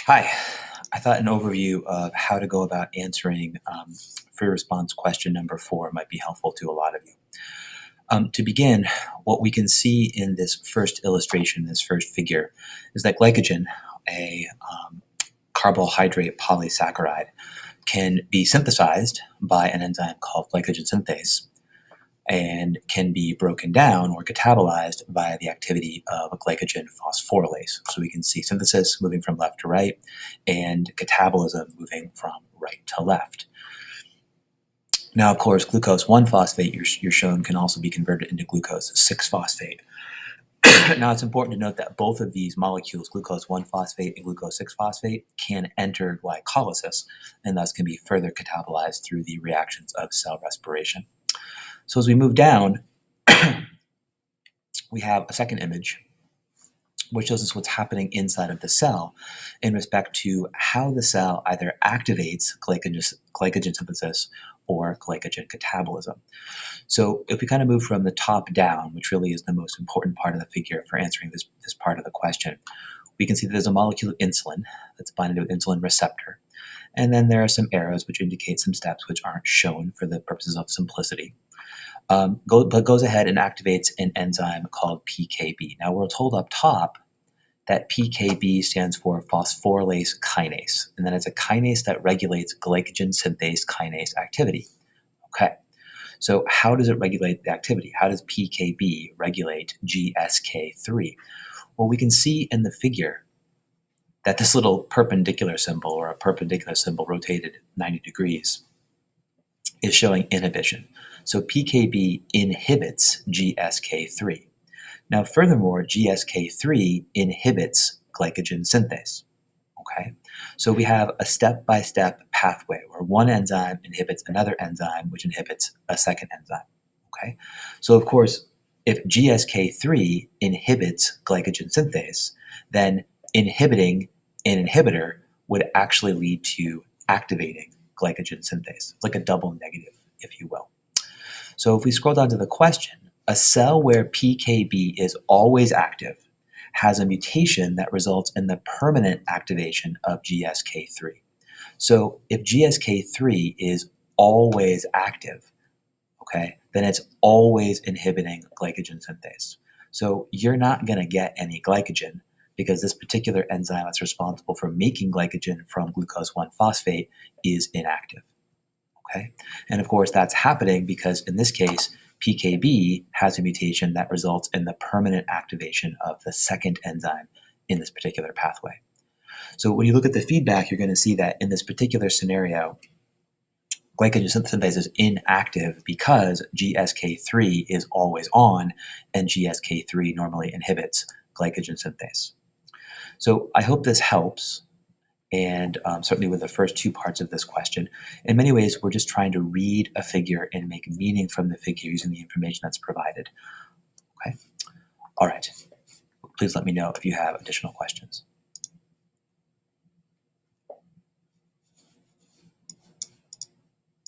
Hi, I thought an overview of how to go about answering free response question number 4 might be helpful to a lot of you. To begin, what we can see in this first illustration, this first figure, is that glycogen, a carbohydrate polysaccharide, can be synthesized by an enzyme called glycogen synthase and can be broken down or catabolized by the activity of a glycogen phosphorylase. So we can see synthesis moving from left to right and catabolism moving from right to left. Now, of course, glucose 1-phosphate, you're shown, can also be converted into glucose 6-phosphate. Now, it's important to note that both of these molecules, glucose 1-phosphate and glucose 6-phosphate, can enter glycolysis and thus can be further catabolized through the reactions of cell respiration. So as we move down, we have a second image, which shows us what's happening inside of the cell in respect to how the cell either activates glycogen synthesis or glycogen catabolism. So if we kind of move from the top down, which really is the most important part of the figure for answering this part of the question, we can see that there's a molecule of insulin that's binding to an insulin receptor. And then there are some arrows which indicate some steps which aren't shown for the purposes of simplicity. But goes ahead and activates an enzyme called PKB. Now we're told up top that PKB stands for phosphorylase kinase, and then it's a kinase that regulates glycogen synthase kinase activity. Okay, so how does it regulate the activity? How does PKB regulate GSK3? Well, we can see in the figure that this little perpendicular symbol, or a perpendicular symbol rotated 90 degrees, is showing inhibition. So PKB inhibits GSK3. Now, furthermore, GSK3 inhibits glycogen synthase. Okay, so we have a step-by-step pathway where one enzyme inhibits another enzyme, which inhibits a second enzyme. Okay, so of course, if GSK3 inhibits glycogen synthase, then inhibiting an inhibitor would actually lead to activating glycogen synthase. It's like a double negative, if you will. So if we scroll down to the question, a cell where PKB is always active has a mutation that results in the permanent activation of GSK3. So if GSK3 is always active, okay, then it's always inhibiting glycogen synthase. So you're not going to get any glycogen because this particular enzyme that's responsible for making glycogen from glucose 1-phosphate is inactive. Okay, and of course that's happening because in this case, PKB has a mutation that results in the permanent activation of the second enzyme in this particular pathway. So when you look at the feedback, you're going to see that in this particular scenario, glycogen synthase is inactive because GSK3 is always on, and GSK3 normally inhibits glycogen synthase. So I hope this helps. And certainly with the first two parts of this question. In many ways, we're just trying to read a figure and make meaning from the figure using the information that's provided. Okay? All right. Please let me know if you have additional questions.